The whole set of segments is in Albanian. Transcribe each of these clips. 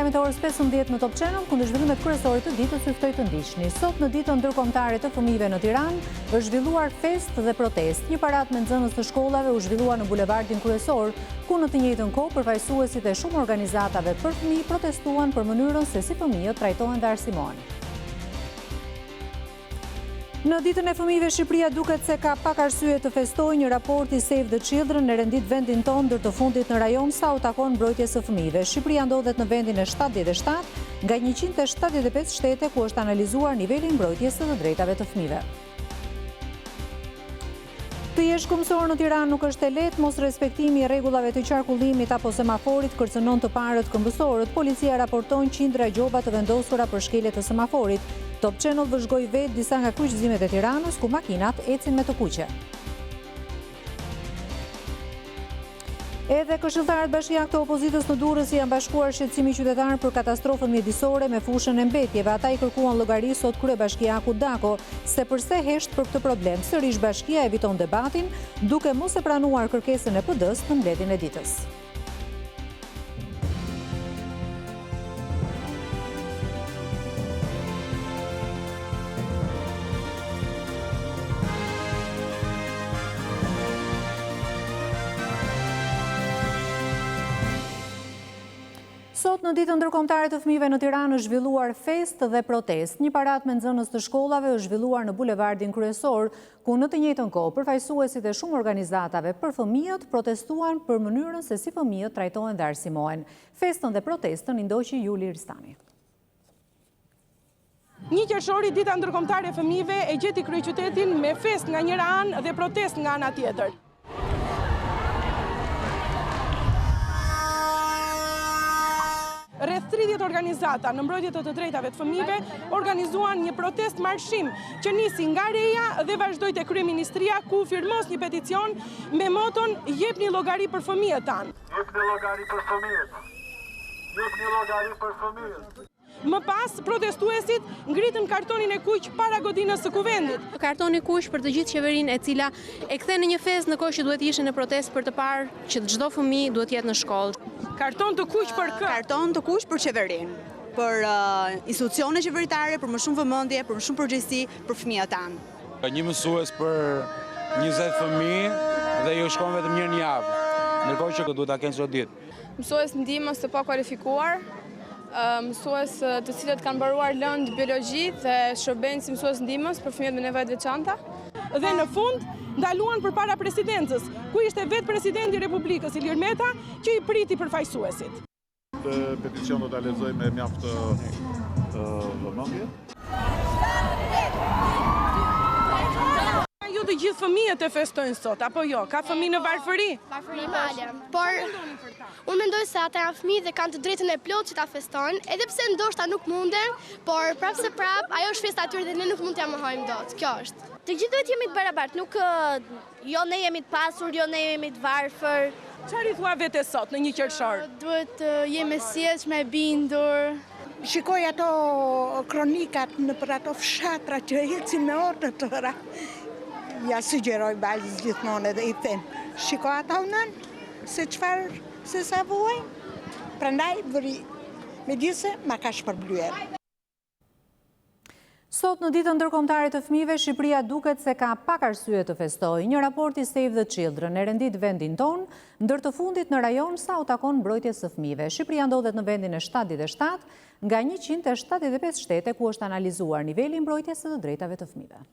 programit e orës 15 në Top Channel, ku në zhvillimet kryesore të ditës ju ftoj të ndiqni. Sot në ditën ndërkombëtare të fëmijëve në Tiranë është zhvilluar festë dhe protestë. Një paradë me nxënës të shkollave u zhvillua në bulevardin kryesor, ku në të njëjtën kohë përfaqësuesit e shumë organizatave për fëmijë protestuan për mënyrën se si fëmijët trajtohen dhe arsimohen. Në ditën e fëmijëve, Shqipëria duket se ka pak arsye të festojë. Një raport i Save the Children e rendit vendin tonë ndër të fundit në rajon sa u takon mbrojtjes së fëmijëve. Shqipëria ndodhet në vendin e 77 nga 175 shtete ku është analizuar niveli i mbrojtjes së të drejtave të fëmijëve. Të jesh mësor në Tiranë nuk është e lehtë, mos respektimi i rregullave të qarkullimit apo semaforit kërcënon të parët këmbësorët. Policia raporton qindra gjoba të vendosura për shkelje të semaforit. Top Channel vëzhgoi vetë disa nga kryqëzimet e Tiranës ku makinat ecin me të kuqe. Edhe këshilltarët bashkiak të opozitës në Durrës janë bashkuar shqetësimi qytetar për katastrofën mjedisore me fushën e mbetjeve. Ata i kërkuan llogari sot kryebashkiaku Dako se përse hesht për këtë problem. Sërish bashkia eviton debatin duke mos e pranuar kërkesën e PD-s në mbledhjen e ditës. Sot në ditën ndërkombëtare të fëmijëve në Tiranë është zhvilluar festë dhe protestë. Një paradë me nxënës të shkollave është zhvilluar në bulevardin kryesor, ku në të njëjtën kohë përfaqësuesit e shumë organizatave për fëmijët protestuan për mënyrën se si fëmijët trajtohen dhe arsimohen. Festën dhe protestën i ndoqi Juli Ristani. Një Qershori, dita ndërkombëtare e fëmijëve, e gjeti kryeqytetin me festë nga njëra anë dhe protestë nga ana tjetër. Rreth 30 organizata në mbrojtje të drejtave të fëmijëve organizuan një protest marshim që nisi nga Reja dhe vazhdoi te kryeministria, ku firmos një peticion me moton "Jepni llogari për fëmijët tanë". Jepni llogari për fëmijët. Jepni llogari për fëmijët. Më pas, protestuesit ngritën kartonin e kuq para godinës së kuvendit. Kartoni kuq për të gjithë qeverinë e cila e kthen në një festë në kohë që duhet ishin në protestë për të parë që çdo fëmijë duhet jetë në shkollë. Karton të kuq për kë? Karton të kuq për qeverinë, për institucione qeveritare, për më shumë vëmendje, për më shumë përgjegjësi për fëmijët tanë. Një mësues për 20 fëmijë dhe ju shkon vetëm një javë, ndërkohë që duhet ta kenë çdo ditë. Mësues ndihmës të pakualifikuar, mësues të cilët kanë mbaruar lëndë biologji dhe shërbejnë si mësues ndihmës për fëmijët me nevoja të veçanta. Dhe në fund, ndaluan përpara presidencës, ku ishte vetë presidenti i Republikës Ilir Meta që i priti përfaqësuesit. Peticion do ta lexoj me mjaft vëmendje. Ju të gjithë fëmijët e festojnë sot, apo jo? Ka fëmijë në varfëri? Varfëri male. Por unë mendoj se ata janë fëmijë dhe kanë të drejtën e plotë që ta festojnë, edhe pse ndoshta nuk munden, por prapë se prapë ajo është festa atyre dhe ne nuk mund t'ja mohojmë dot. Kjo është. Të gjithë duhet jemi të barabartë, nuk jo ne jemi të pasur, jo ne jemi të varfër. Çfarë i thua vetë sot në një Qershor? Duhet jemi sjellshme, e bindur. Shikoj ato kronikat në për ato fshatra që ecin me orë të tëra. Ja sugjeroj balës gjithmonë edhe i them, shiko ata unën, se sa vuajnë, prandaj vëri, megjithëse ma ka shpërblyer. Sot në ditën ndërkombëtare të fëmijëve, Shqipëria duket se ka pak arsye të festojë. Një raport i Save the Children e rendit vendin tonë, ndër të fundit në rajon sa u takon mbrojtjes së fëmijëve. Shqipëria ndodhet në vendin e 77 nga 175 shtete ku është analizuar niveli i mbrojtjes së të drejtave të fëmijëve.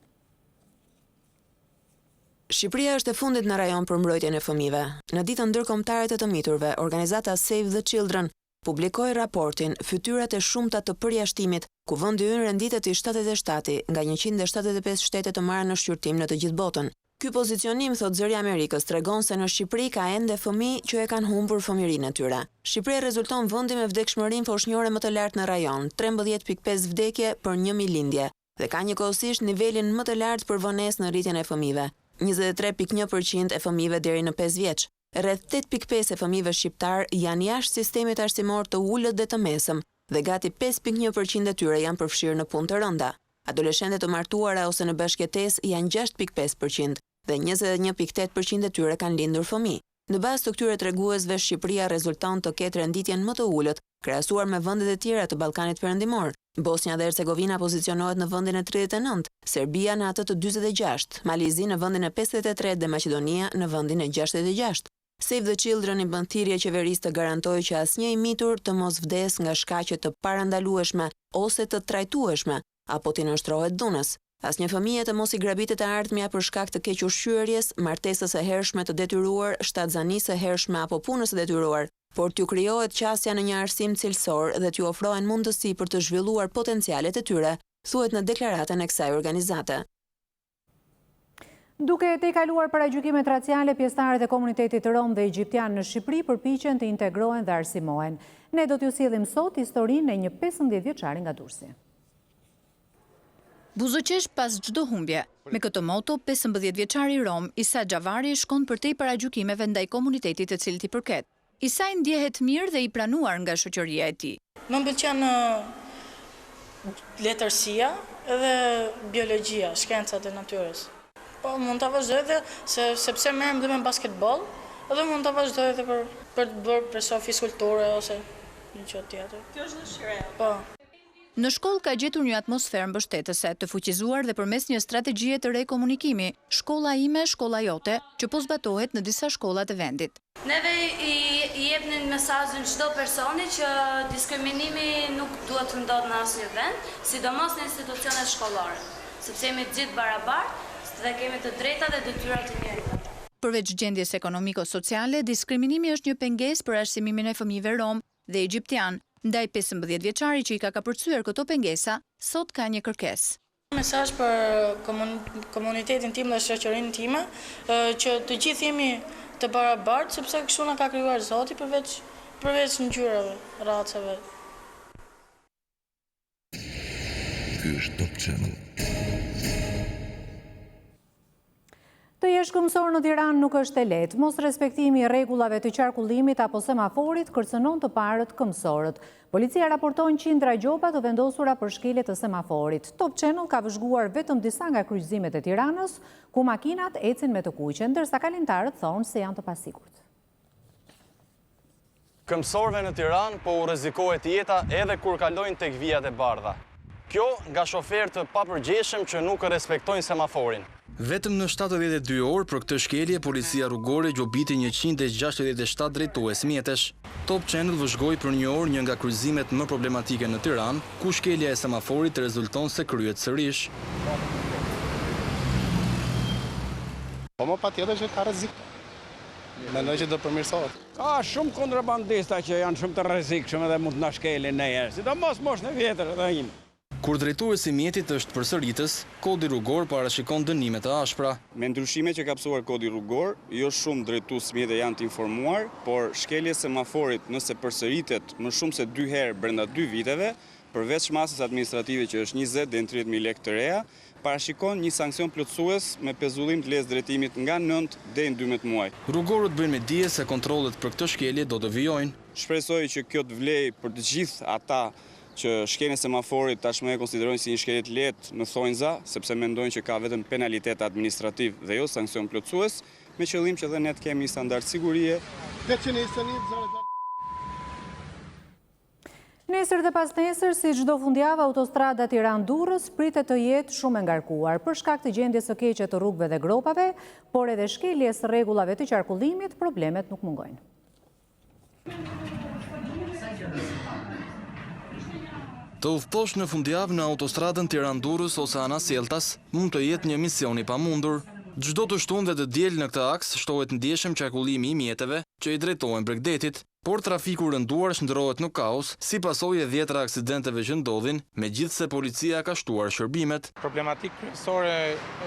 Shqipëria është e fundit në rajon për mbrojtjen e fëmijëve. Në ditën ndërkombëtare të miturve, organizata Save the Children publikoi raportin Fytyrat e shumta të përjashtimit, ku vendi ynë renditet i 77 nga 175 shtete të marrë në shqyrtim në të gjithë botën. Ky pozicionim, thot Zëri i Amerikës, tregon se në Shqipëri ka ende fëmijë që e kanë humbur fëmijërinë e tyre. Shqipëria rezulton vendi me vdekshmërinë foshnjore më të lartë në rajon, 13.5 vdekje për 1.000 lindje, dhe ka njëkohësisht nivelin më të lartë për vonesë në rritjen e fëmijëve. 23.1% e fëmijëve deri në 5 vjeç. Rreth 8.5% e fëmijëve shqiptar janë jashtë sistemit arsimor të ulët dhe të mesëm, dhe gati 5.1% e tyre janë përfshirë në punë të rënda. Adoleshentët të martuara ose në bashkëjetesë janë 6.5% dhe 21.8% e tyre kanë lindur fëmijë. Në bazë të këtyre treguesve, Shqipëria rezulton të ketë renditjen më të ulët, krahasuar me vendet e tjera të Ballkanit Perëndimor. Bosnia dhe Hercegovina pozicionohet në vendin e 39, Serbia në atë të 46, Malizi në vendin e 53 dhe Maqedonia në vendin e 66. Save the Children i bën thirrje qeverisë të garantojë që asnjë i mitur të mos vdes nga shkaqe të parandalueshme ose të trajtueshme apo t'i nënshtrohet dhunës. Asnjë fëmijë të mos i grabitet e ardhmja për shkak të keq ushqyerjes, martesës së hershme të detyruar, shtatzanisë së hershme apo punës së detyruar, por t'ju krijohet qasja në një arsim cilësor dhe t'ju ofrohen mundësi për të zhvilluar potencialet e tyre, thuhet në deklaratën e kësaj organizate. Duke të kaluar paragjykimet raciale, pjesëtarët e komunitetit rom dhe egjiptian në Shqipëri përpiqen të integrohen dhe arsimohen. Ne do t'ju sjellim sot historinë e një 15 vjeçari nga Durrësi. Buzëqesh pas çdo humbje. Me këtë moto, 15 vjeçari rom Isa Xhavari shkon përtej paragjykimeve ndaj komunitetit të cilit i përket. Isa ndjehet mirë dhe i pranuar nga shoqëria e tij. Më pëlqen letërsia dhe biologjia, shkencat e natyrës. Po mund ta vazhdoj edhe sepse merrem dhe me basketboll, edhe mund ta vazhdoj edhe për të bërë preso fiskulture ose një gjë tjetër. Kjo është dëshira. Po. Në shkollë ka gjetur një atmosferë mbështetëse, të fuqizuar dhe përmes një strategjie të re komunikimi, shkolla ime, shkolla jote, që po zbatohet në disa shkollat e vendit. Neve i jepnin mesazhin çdo personi që diskriminimi nuk duhet të ndodhë në asnjë vend, sidomos në institucionet shkollore, sepse jemi të gjithë barabartë dhe kemi të drejta dhe detyrat e njëjta. Përveç gjendjes ekonomiko-sociale, diskriminimi është një pengesë për arsimimin e fëmijëve rom dhe egjiptian. Ndaj 15 vjeçari që i ka kapërcyer këto pengesa, sot ka një kërkesë. Mesazh për komunitetin tim dhe shoqërinë time, që të gjithë jemi të barabartë, sepse kështu na ka krijuar Zoti përveç ngjyrave, racave. Ky është Top Channel. Të jesh këmësor në Tiranë nuk është e lehtë. Mos respektimi i rregullave të qarkullimit apo semaforit kërcënon të parët këmësorët. Policia raporton qindra gjopa të vendosura për shkelje të semaforit. Top Channel ka vëzhguar vetëm disa nga kryqëzimet e Tiranës, ku makinat ecin me të kuqe, ndërsa kalimtarët thonë se janë të pasigurt. Këmësorëve në Tiranë po u rrezikohet jeta edhe kur kalojnë tek vijat e bardha. Kjo nga shoferë të papërgjeshëm që nuk respektojnë semaforin. Vetëm në 72 orë për këtë shkelje, policia rrugore gjobiti 167 drejtues mjetesh. Top Channel vëzhgoi për një orë një nga kryqëzimet më problematike në Tiranë, ku shkelja e semaforit rezulton se kryhet sërish. Po më patjetër që ka rrezik. Mendoj që do përmirësohet. Ka shumë kontrabandista që janë shumë të rrezikshëm edhe mund të na shkelin ne herë, sidomos moshën e vjetër edhe im. Kur drejtuesi i mjetit është përsëritës, kodi rrugor parashikon dënime të ashpra. Me ndryshime që ka psuar kodi rrugor, jo shumë drejtues mjete janë të informuar, por shkelja e semaforit nëse përsëritet më shumë se 2 herë brenda 2 viteve, përveç masës administrative që është 20 deri në 30.000 lekë të reja, parashikon një sankcion plotësues me pezullim të lezë drejtimit nga 9 deri në 12 muaj. Rrugorët bëjnë me dije se kontrollet për këtë shkelje do të vijojnë. Shpresoj që kjo të vlejë për të gjithë ata që shkeljen e semaforit tashmë e konsiderojnë si një shkelje të lehtë në thonjza, sepse mendojnë që ka vetëm penalitet administrativ dhe jo sankcion plotësues, me qëllim që dhe ne të kemi një standard sigurie. Nesër dhe pas nesër, si çdo fundjavë, autostrada Tiranë-Durrës pritet të jetë shumë e ngarkuar për shkak të gjendjes së keqe të rrugëve dhe gropave, por edhe shkeljes së rregullave të qarkullimit, problemet nuk mungojnë. Të udhëtosh në fundjavë në autostradën Tiranë-Durrës ose Ana-Sjeltas mund të jetë një mision i pamundur. Çdo të shtunë dhe të diel në këtë aks shtohet ndjeshëm qarkullimi i mjeteve që i drejtohen Bregdetit, por trafiku rënduar shndërrohet në kaos si pasojë e 10 aksidenteve që ndodhin, megjithse policia ka shtuar shërbimet. Problematikë kryesore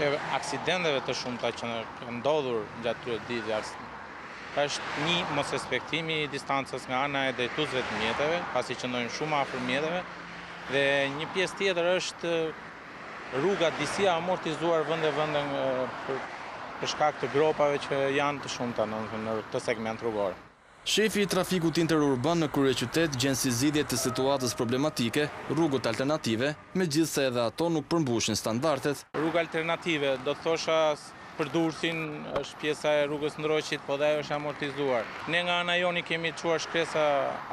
e aksidenteve të shumta që kanë ndodhur gjatë këtyre ditëve është një mos respektimi i distancës nga ana e drejtuesve të mjeteve, pasi qëndrojnë shumë afër mjeteve. Dhe një pjesë tjetër është rruga disi amortizuar vende për shkak të gropave që janë të shumta në këtë segment rrugor. Shefi i trafikut interurban në kryeqytet gjen si zgjidhje të situatës problematike rrugët alternative, megjithse edhe ato nuk përmbushin standardet. Rrugë alternative do të thosha për Durrësin është pjesa e rrugës Ndroqit, po dhe ajo është amortizuar. Ne nga ana joni kemi çuar shkresa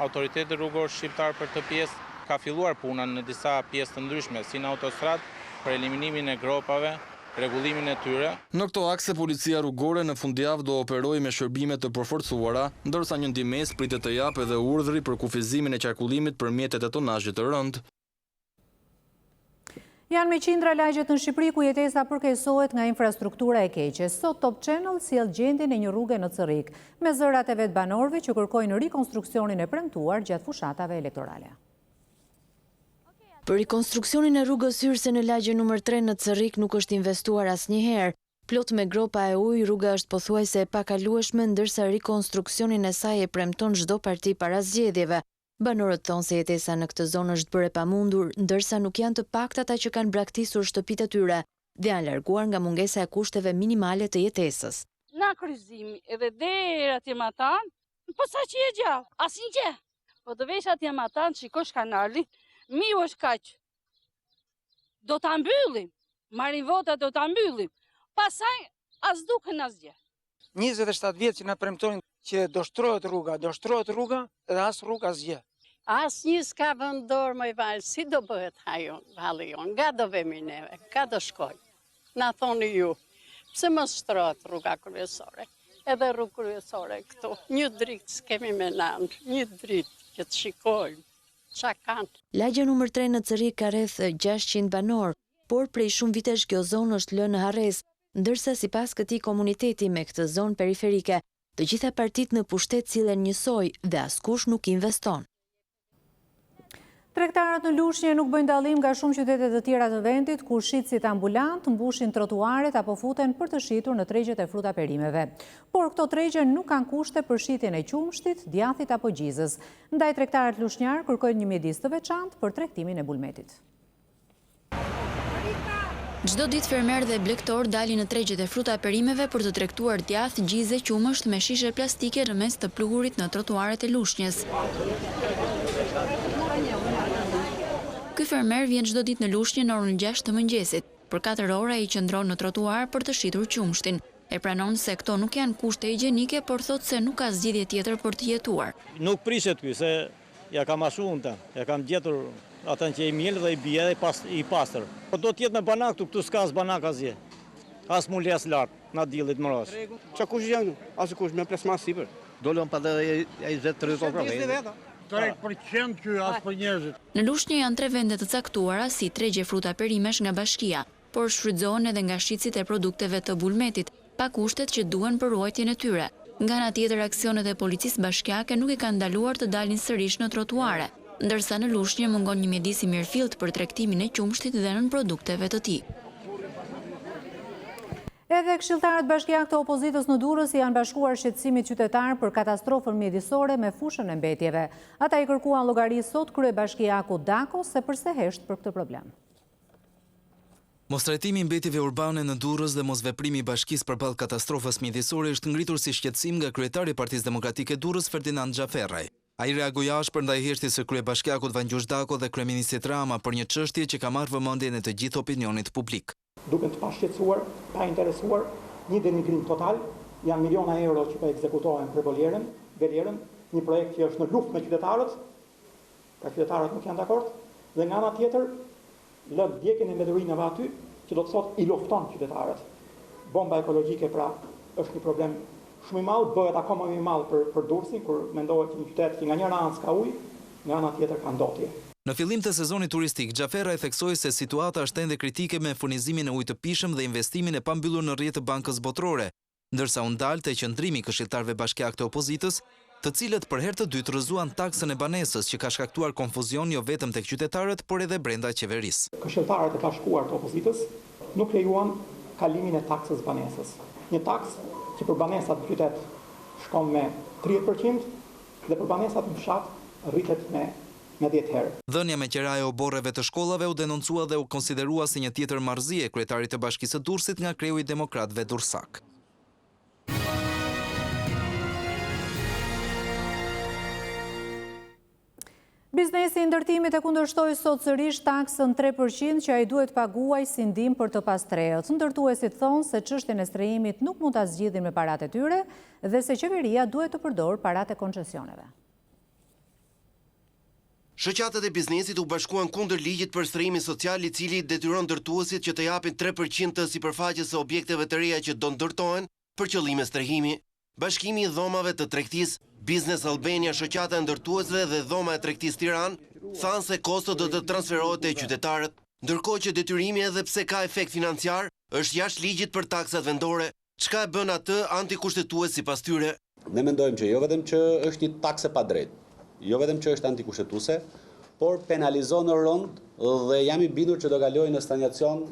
autoritetit rrugor shqiptar për të pjesë. Ka filluar puna në disa pjesë të ndryshme, si në autostradë, për eliminimin e gropave, rregullimin e tyre. Në këto akse policia rrugore në fundjavë do operojë me shërbime të përforcuara, ndërsa një ndihmës pritet të japë edhe urdhri për kufizimin e qarkullimit për mjetet e tonazhit të rënd. Janë me qindra lagjet në Shqipëri ku jetesa përkeqësohet nga infrastruktura e keqe. Sot Top Channel sjell gjendjen e një rruge në Cërrik, me zërat e vet banorëve që kërkojnë rikonstruksionin e premtuar gjatë fushatave elektorale. Për rikonstruksionin e rrugës hyrëse në lagje nr. 3 në Cërrik nuk është investuar asnjëherë. Plot me gropa e ujë, rruga është pothuajse e pakalueshme, ndërsa rikonstruksionin e saj e premton çdo parti para zgjedhjeve. Banorët thonë se jetesa në këtë zonë është bërë e pamundur, ndërsa nuk janë të pakta ata që kanë braktisur shtëpitë e tyre dhe janë larguar nga mungesa e kushteve minimale të jetesës. Na kryqëzimi edhe deri atje matan, po sa që e gjallë, asnjë gjë. Po të vesh atje matan, shikosh kanali, miu është kaq. Do ta mbyllim, marrin vota do ta mbyllim. Pastaj as duken asgjë. 27 vjet që na premtojnë që do shtrohet rruga dhe as rruga asgjë. Asnjë s'ka vendor më i val, si do bëhet ajo, valli jon, nga do vemi neve, ka do shkoj. Na thoni ju, pse mos shtrohet rruga kryesore? Edhe rrugë kryesore këtu, një dritë s'kemi me land, një dritë që të shikojmë. Qa kanë? Lagja nr. 3 në Cërrik ka rreth 600 banor, por prej shumë vitesh kjo zonë është lënë në harres, ndërsa sipas këtij komuniteti me këtë zonë periferike, të gjitha partitë në pushtet sillen njësoj dhe askush nuk investon. Tregtarët në Lushnjë nuk bëjnë dallim nga shumë qytete të tjera të vendit, ku shitësit ambulant mbushin trotuaret apo futen për të shitur në tregjet e fruta perimeve. Por këto tregje nuk kanë kushte për shitjen e qumshtit, djathit apo gjizës. Ndaj tregtarët lushnjar kërkojnë një mjedis të veçantë për tregtimin e bulmetit. Çdo ditë fermerë dhe blegtor dalin në tregjet e fruta perimeve për të tregtuar djath, gjizë, qumësht me shishe plastike rrëmes të pluhurit në trotuaret e Lushnjës. Ky fermer vjen çdo ditë në Lushnjë në orën 6 të mëngjesit. Për 4 ora i qëndron në trotuar për të shitur qumshtin. E pranon se këto nuk janë kushte higjienike, por thotë se nuk ka zgjidhje tjetër për të jetuar. Nuk prishet ky se ja kam ashunta, ja kam gjetur atan që i mjellë dhe i bje dhe i pastër. Po do t'jetë me banak këtu s'ka as banak asje. As mulli as lartë, na dillit më ras. Qa kush janë? Asë kush me presma sipër. Dolon pa dhe e i zetë të rëzot pra vejnë. 3% kjo as për njerëzit. Në Lushnjë janë 3 vende të caktuara si tregje fruta perimesh nga bashkia, por shfrytëzohen edhe nga shitësit e produkteve të bulmetit, pa kushtet që duhen për ruajtjen e tyre. Nga ana tjetër, aksionet e policisë bashkiake nuk i kanë ndaluar të dalin sërish në trotuare, ndërsa në Lushnjë mungon një mjedis i mirëfillt për tregtimin e qumshtit dhe nën produkteve të tij. Edhe këshilltarët bashkiak të opozitës në Durrës janë bashkuar shqetësimit qytetar për katastrofën mjedisore me fushën e mbetjeve. Ata i kërkuan llogari sot kryebashkiaku Dako se përse hesht për këtë problem. Mostrajtimi i mbetjeve urbane në Durrës dhe mosveprimi i bashkisë përballë katastrofës mjedisore është ngritur si shqetësim nga kryetari i Partisë Demokratike Durrës Ferdinand Xhaferaj. Ai reagoi ashpër ndaj heshtjes së kryebashkiakut Vangjush Dako dhe kryeministit Rama për një çështje që ka marrë vëmendjen e të gjithë opinionit publik. Duken të pashqetësuar, pa interesuar, një denigrim total, janë miliona euro që po ekzekutohen për Velerën, një projekt që është në luftë me qytetarët, pra qytetarët nuk janë dakord, dhe nga ana tjetër lë djegjen e mbeturinave aty, që do të thotë i lufton qytetarët. Bomba ekologjike pra është një problem shumë i madh, bëhet akoma më i madh për Durrësin, kur mendohet që një qytet që nga njëra anë ka ujë, nga ana tjetër ka ndotje. Në fillim të sezonit turistik, Xhaferaj theksoi se situata është ende kritike me furnizimin e ujit të pishëm dhe investimin e pambyllur në rrjet të Bankës Botërore, ndërsa u ndal te qëndrimi i këshilltarëve bashkiak të opozitës, të cilët për herë të dytë rrëzuan taksën e banesës që ka shkaktuar konfuzion jo vetëm tek qytetarët, por edhe brenda qeverisë. Këshilltarët e bashkuar të opozitës nuk lejuan kalimin e taksës banesës. Një taksë që për banesat në qytet shkon me 30% dhe për banesat në fshat rritet me 10 herë. Dhënia me qiraje o borreve të shkollave u denoncua dhe u konsiderua si një tjetër marrëzi e kryetarit të Bashkisë së Durrësit nga kreu i demokratëve durrsak. Biznesi i ndërtimit e kundërshtoi sot sërish taksën 3% që ai duhet paguaj si ndihmë për të pastrehët. Ndërtuesit thonë se çështjen e strehimit nuk mund ta zgjidhin me paratë e tyre dhe se qeveria duhet të përdorë paratë e koncesioneve. Shoqatët e biznesit u bashkuan kundër ligjit për strehimin social i cili detyron ndërtuesit që të japin 3% të sipërfaqes së objekteve të reja që do ndërtohen për qëllime strehimi. Bashkimi i dhomave të tregtisë, Business Albania, shoqata e ndërtuesve dhe dhoma e tregtisë Tiranë, thanë se kosto do të transferohet te qytetarët, ndërkohë që detyrimi edhe pse ka efekt financiar, është jashtë ligjit për taksat vendore. Çka e bën atë antikushtetues sipas tyre? Ne mendojmë që jo vetëm që është një taksë pa drejtë, jo vetëm që është antikushtetuese, por penalizon në rond dhe jam i bindur që do kalojë në stagnacion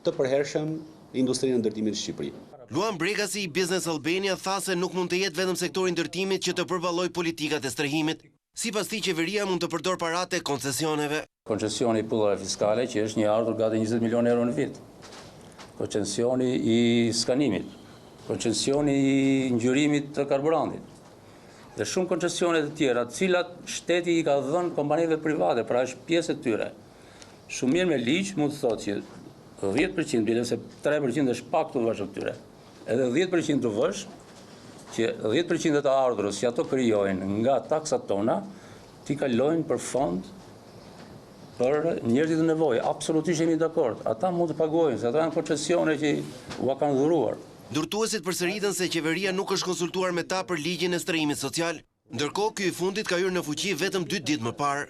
të përhershëm industrinë e ndërtimit në Shqipëri. Luan Bregasi i Business Albania tha se nuk mund të jetë vetëm sektori ndërtimit që të përballojë politikat e strehimit. Sipas tij, qeveria mund të përdor paratë e koncesioneve. Koncesioni i pullave fiskale që është një ardhur gati 20 milionë euro në vit. Koncesioni i skanimit, koncesioni i ngjyrimit të karburantit. Dhe shumë koncesione të tjera, të cilat shteti i ka dhënë kompanive private, pra është pjesë e tyre. Shumë mirë me ligj mund të thotë që 10%, bile se 3% është pak të vësh këtyre. Edhe 10% të vësh, që 10% të ardhurës që ato krijojnë nga taksat tona, ti kalojnë për fond për njerëzit të nevojë. Absolutisht jemi dakord. Ata mund të paguajnë, se ata janë koncesione që u kanë dhuruar. Ndërtuesit përsëritën se qeveria nuk është konsultuar me ta për ligjin e strehimit social, ndërkohë ky i fundit ka hyrë në fuqi vetëm 2 ditë më parë.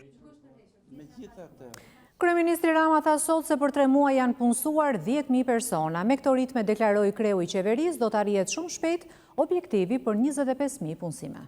Kryeministri Rama tha sot se për 3 muaj janë punësuar 10.000 persona. Me këto ritme, deklaroi kreu i qeverisë, do të arrihet shumë shpejt objektivi për 25.000 punësime.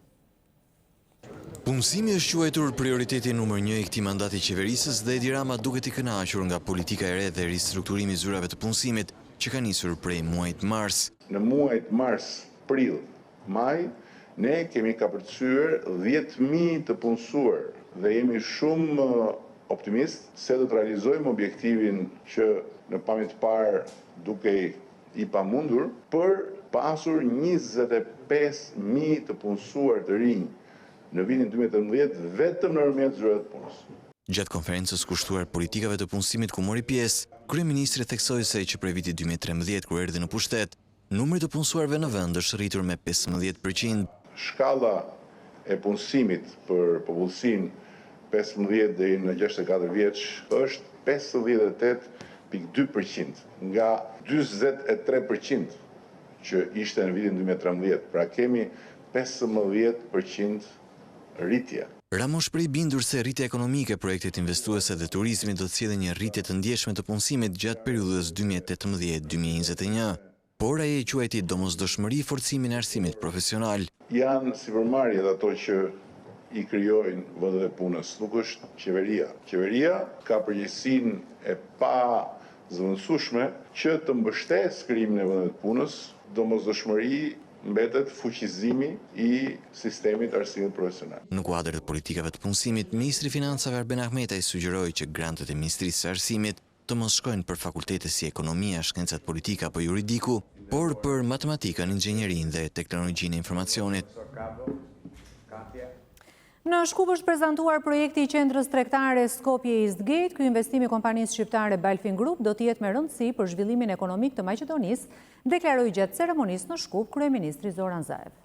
Punësimi është quajtur prioriteti numër 1 i këtij mandati qeverisës dhe Edi Rama duket i kënaqur nga politika e re dhe ristrukturimi i zyrave të punësimit që ka nisur prej muajit mars. Në muajt mars, prill, maj, ne kemi kapërcyer 10.000 të punësuar dhe jemi shumë optimist se do të realizojmë objektivin që në pamjet parë duke i pamundur për pasur 25.000 të punësuar të rinj në vitin 2018 vetëm në rrëmjet zyrave të punës. Gjatë konferencës kushtuar politikave të punësimit ku mori pjesë, kryeministri theksoi se që prej vitit 2013 kur erdhi në pushtet, numri të punësuarve në vend është rritur me 15%. Shkalla e punësimit për popullsinë 15 deri në 64 vjeç është 58.2% nga 43% që ishte në vitin 2013. Pra kemi 15% rritje. Rama është prej bindur se rritja ekonomike e projektet investuese dhe turizmit do të sjellë një rritje të ndjeshme të punësimit gjatë periudhës 2018-2021. Por ai e quajti domosdoshmëri forcimin e arsimit profesional. Janë sipërmarrjet ato që i krijojnë vendet e punës, nuk është qeveria. Qeveria ka përgjegjësinë e pa zëvendësueshme që të mbështesë krijimin e vendeve të punës, domosdoshmëri mbetet fuqizimi i sistemit arsimit profesional. Në kuadër të politikave të punësimit, ministri i Financave Arben Ahmetaj sugjeroi që grantet e Ministrisë së Arsimit të mos shkojnë për fakultete si ekonomia, shkencat politike apo juridiku, por për matematikën, inxhinierinë dhe teknologjinë e informacionit. Në Shkup është prezantuar projekti i qendrës tregtare Skopje Eastgate. Ky investim i kompanisë shqiptare Balfin Group do të jetë me rëndësi për zhvillimin ekonomik të Maqedonisë, deklaroi gjatë ceremonisë në Shkup kryeministri Zoran Zaev.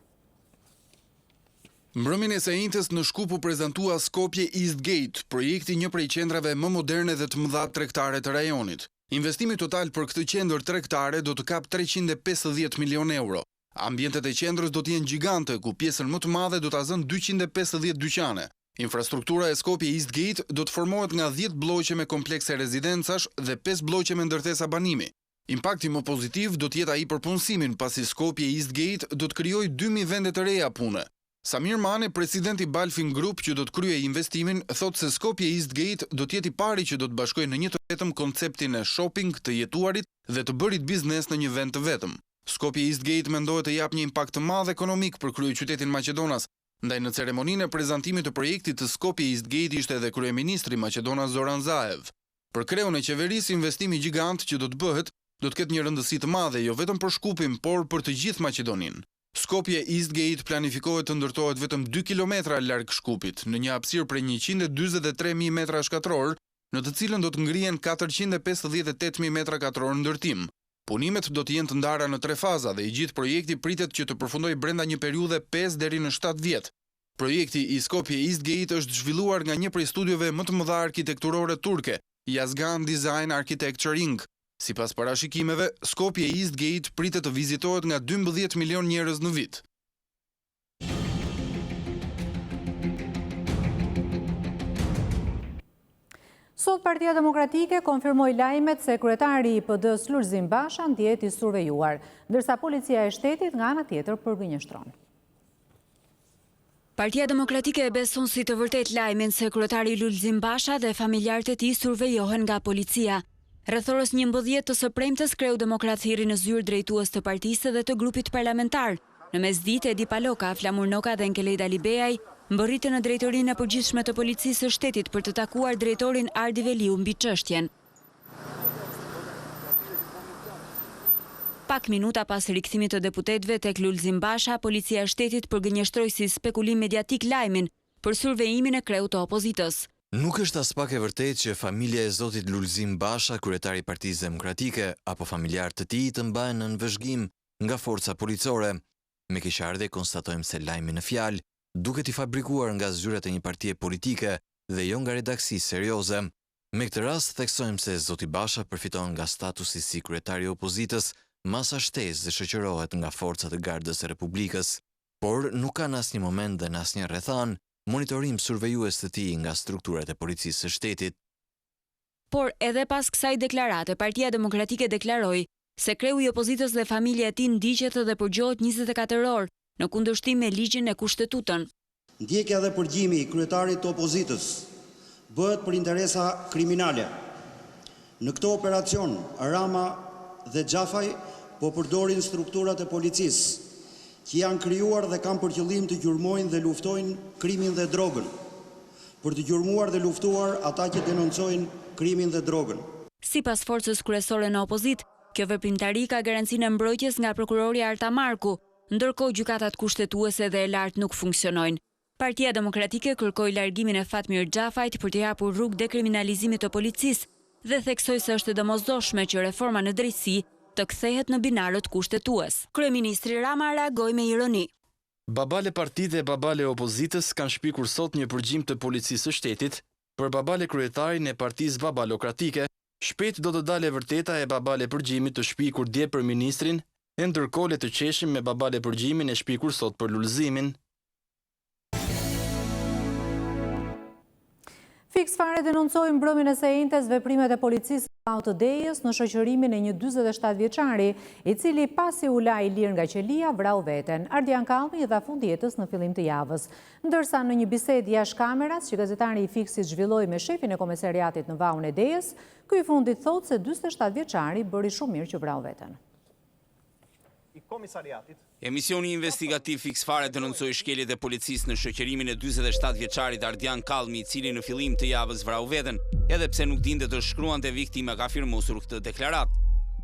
Mbrëmjen e së njëjtës në Shkup u prezantua Skopje Eastgate, projekti një prej qendrave më moderne dhe të mëdha tregtare të rajonit. Investimi total për këtë qendër tregtare do të kap 350 milion euro. Ambientet e qendrës do të jenë gjigante, ku pjesën më të madhe do ta zënë 250 dyqane. Infrastruktura e Skopje Eastgate do të formohet nga 10 bloqe me komplekse rezidencash dhe 5 bloqe me ndërtesa banimi. Impakti më pozitiv do të jetë ai për punësimin, pasi Skopje Eastgate do të krijojë 2000 vende të reja pune. Samir Mane, presidenti Balfin Group që do të kryejë investimin, thotë se Skopje Eastgate do të jetë i pari që do të bashkojë në një të vetëm konceptin e shopping të jetuarit dhe të bërit biznes në një vend të vetëm. Skopje Eastgate mendohet të japë një impakt të madh ekonomik për kryeqytetin Maqedonas. Ndaj në ceremoninë e prezantimit të projektit të Skopje Eastgate ishte edhe kryeministri Maqedonas Zoran Zaev. Për kreun e qeverisë, investimi gjigant që do të bëhet, do të ketë një rëndësi të madhe jo vetëm për Shkupin, por për të gjithë Maqedoninë. Skopje Eastgate planifikohet të ndërtohet vetëm 2 kilometra larg Shkupit, në një hapësirë prej 143.000 metra shkatror, në të cilën do të ngrihen 458.000 metra katror ndërtim. Punimet do të jenë të ndara në 3 faza dhe i gjithë projekti pritet që të përfundojë brenda një periudhe 5 deri në 7 vjet. Projekti i Skopje Eastgate është zhvilluar nga një prej studiove më të mëdha arkitekturore turke, Yazgan Design Architecture Inc. Sipas parashikimeve, Skopje Eastgate pritet të vizitohet nga 12 milion njerëz në vit. Sot Partia Demokratike konfirmoi lajmet se kryetari i PD-s Lulzim Basha ndihet i survejuar, ndërsa policia e shtetit nga ana tjetër përgënjeshtron. Partia Demokratike e beson si të vërtet lajmin se kryetari Lulzim Basha dhe familjarët e tij survejohen nga policia. Rreth orës 11 të së premtes, kreu demokrat thirri në zyrë drejtues të partisë dhe të grupit parlamentar. Në mesditë, Edi Paloka, Flamur Noka dhe Nkelejda Libeaj mbërritën në drejtorinë e përgjithshme të policisë së shtetit për të takuar drejtorin Ardi Veliu mbi çështjen. Pak minuta pas rikthimit të deputetëve tek Lulzim Basha, policia e shtetit përgënjeshtroi si spekulim mediatik lajmin për survejimin e kreut të opozitës. Nuk është as pak e vërtetë që familja e zotit Lulzim Basha, kryetari i Partisë Demokratike, apo familjarët të tij të mbahen në nënvëzhgim nga forca policore. Me keqardhje konstatojmë se lajmi në fjalë duket i fabrikuar nga zyrat e një partie politike dhe jo nga redaksi serioze. Me këtë rast theksojmë se zoti Basha përfiton nga statusi si kryetari i opozitës, masa shtesë dhe shoqërohet nga forcat e Gardës së Republikës, por nuk ka në asnjë moment dhe në asnjë rrethan monitorim survejues të tij nga strukturat e policisë së shtetit. Por edhe pas kësaj deklarate, Partia Demokratike deklaroi se kreu i opozitës dhe familja e tij ndiqet dhe përgjohet 24 orë në kundërshtim me ligjin e kushtetutën. Ndjekja dhe përgjimi i kryetarit të opozitës bëhet për interesa kriminale. Në këtë operacion, Rama dhe Xhafaj po përdorin strukturat e policisë, që janë krijuar dhe kanë për qëllim të gjurmojnë dhe luftojnë krimin dhe drogën, për të gjurmuar dhe luftuar ata që denoncojnë krimin dhe drogën. Sipas forcës kryesore në opozit, kjo veprimtari ka garancinë e mbrojtjes nga prokurori Arta Marku, ndërkohë gjykatat kushtetuese dhe e lartë nuk funksionojnë. Partia Demokratike kërkoi largimin e Fatmir Xhafajt për të hapur rrugë dekriminalizimit të policisë dhe theksoi se është e domosdoshme që reforma në drejtësi të kthehet në binarët kushtetues. Kryeministri Rama reagoi me ironi. Babale partitë dhe babale opozitës kanë shpikur sot një përgjim të policisë së shtetit për babale kryetarin e partisë babalokratike. Shpejt do të dalë vërteta e babale përgjimit të shpikur dje për ministrin, e ndërkohë le të qeshim me babale përgjimin e shpikur sot për Lulzimin. Fiks fare denoncoi mbrëmjen e së njëjtës veprimet e policisë të Dejës në shoqërimin e një 47 vjeçari, i cili pasi u la i lirë nga qelia vrau veten. Ardian Kallmi dha fund jetës në fillim të javës. Ndërsa në një bisedë jashtë kameras që gazetari i Fiksit zhvilloi me shefin e komisariatit në Vaun e Dejës, ky i fundit thotë se 47 vjeçari bëri shumë mirë që vrau veten. Emisioni investigativ Fiks fare denoncoi shkeljet e policisë në shoqërimin e 47 vjeçarit Ardian Kallmi, i cili në fillim të javës vrau veten, edhe pse nuk dinte të shkruante viktima, ka firmosur këtë deklarat.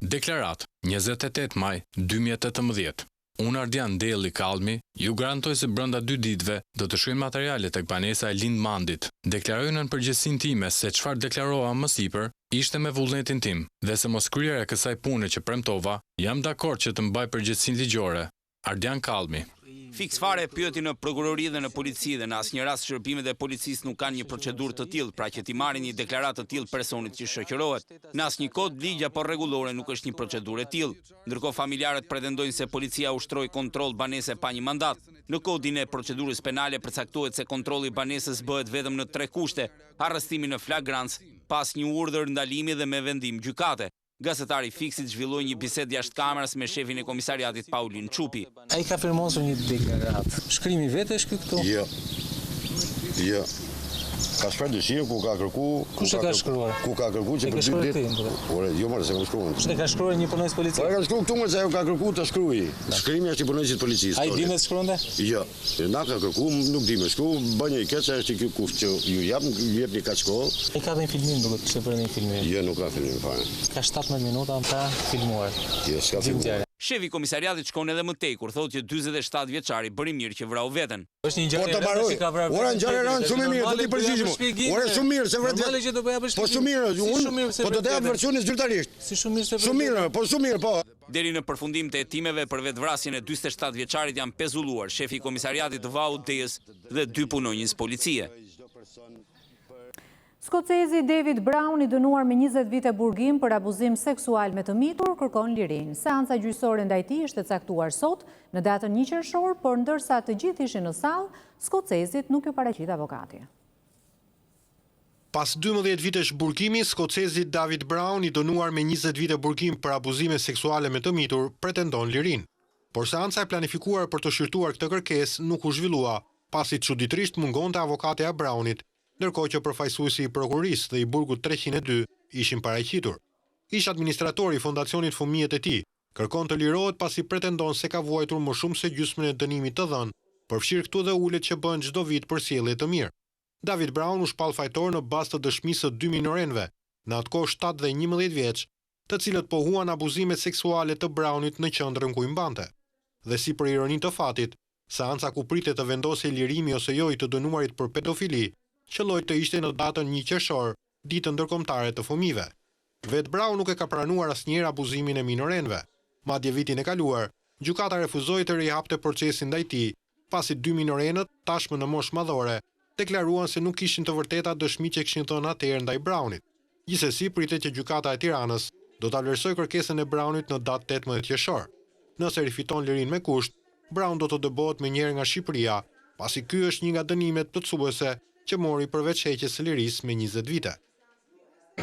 Deklarat, 28 maj 2018. Unë Ardian Deli Kallmi ju garantoj se brenda 2 ditëve do të shkruaj materiale tek banesa e Lindmandit. Deklaroj në përgjegjësinë time se çfarë deklarova më sipër ishte me vullnetin tim dhe se mos kryerja e kësaj pune që premtova, jam dakord që të mbaj përgjegjësinë ligjore. Ardian Kallmi. Fiks fare pyeti në prokurori dhe në polici dhe në asnjë rast shërbimet e policisë nuk kanë një procedurë të tillë, pra që t'i marrin një deklaratë të tillë personit që shoqërohet. Në asnjë kod ligj apo rregullore nuk është një procedurë e tillë. Ndërkohë familjarët pretendojnë se policia ushtroi kontroll banese pa një mandat. Në kodin e procedurës penale përcaktohet se kontrolli i banesës bëhet vetëm në 3 kushte: arrestimi në flagrancë, pas një urdhër ndalimi dhe me vendim gjykate. Gazetari Fiksit zhvilloi një bisedë jashtë kameras me shefin e komisariatit Paulin Çupi. Ai ka firmosur një deklaratë. Shkrimi vetë është këtu? Jo. Ka shpër dëshirë ku ka kërku... Kush e ka shkruar? Ku ka kërku që për 2 ditë... Ore, jo marë, se kam shkruar. Kush e ka shkruar një punonjës policisë? Ore, ka shkruar këtu marë, se ajo ka kërku të shkruaj. Shkrimi është i punonjësit policisë. Ai di me të shkruante? Jo. Na ka kërku, nuk di me shkru, bë një keq, se është i kush që ju jep një kaq kohë. Ai ka dhe një filmim, duket pse për një filmim. Jo, nuk ka filmim fare. Ka 17 minuta ka filmuar. Jo, s'ka filmuar. Shefi i komisariatit shkon edhe më tej kur thotë që 47 vjeçari bëri mirë që vrau veten. Është një gjë e rëndë që ka vrarë. Ora ngjarje rëndë shumë mirë, do t'i përgjigjëm. Ora shumë mirë se vetë. Po shumë mirë, unë po do të jap versionin zyrtarisht. Si shumë mirë se. Shumë mirë, po shumë mirë, po. Deri në përfundim të hetimeve për vetvrasjen e 47 vjeçarit janë pezulluar shefi i komisariatit të Vau Dejes dhe 2 punonjës policie. Skocezi David Brown, i dënuar me 20 vite burgim për abuzim seksual me të mitur, kërkon lirinë. Seanca gjyqësore ndaj tij është e caktuar sot në datën 1 qershor, por ndërsa të gjithë ishin në sallë, Skocesit nuk ju paraqit avokati. Pas 12 vitesh burgimi, skocezi David Brown, i dënuar me 20 vite burgim për abuzime seksuale me të mitur, pretendon lirinë. Por seanca e planifikuar për të shqyrtuar këtë kërkesë nuk u zhvillua, pasi çuditërisht mungonte avokati e Brownit, ndërkohë që përfaqësuesi i prokurisë dhe i burgut 302 ishin paraqitur. Ish administratori i Fondacionit Fëmijët e tij kërkon të lirohet pasi pretendon se ka vuajtur më shumë se gjysmën e dënimit të dhënë, përfshirë këtu dhe ulet që bën çdo vit për sjellje të mirë. David Brown u shpall fajtor në bazë të dëshmisë së 2 minorenëve, në atë kohë 7 dhe 11 vjeç, të cilët pohuan abuzimet seksuale të Brownit në qendrën ku i mbante. Dhe si për ironi të fatit, seanca ku pritet të vendosej lirimi ose jo i të dënuarit për pedofili, qëlloi të ishte në datën 1 qershor, ditën ndërkombëtare të fëmijëve. Vet Brown nuk e ka pranuar asnjëherë abuzimin e minorenëve. Madje vitin e kaluar, gjykata refuzoi të rihapte procesin ndaj tij, pasi 2 minorenët, tashmë në moshë madhore, deklaruan se nuk kishin të vërteta dëshmi që kishin thënë atëherë ndaj Brownit. Gjithsesi, pritet që gjykata e Tiranës do ta vlerësojë kërkesën e Brownit në datë 18 qershor. Nëse rifiton lirinë me kusht, Brown do të dëbohet më njëherë nga Shqipëria, pasi ky është një nga dënimet plotësuese që mori përveç heqjes së lirisë me 20 vite.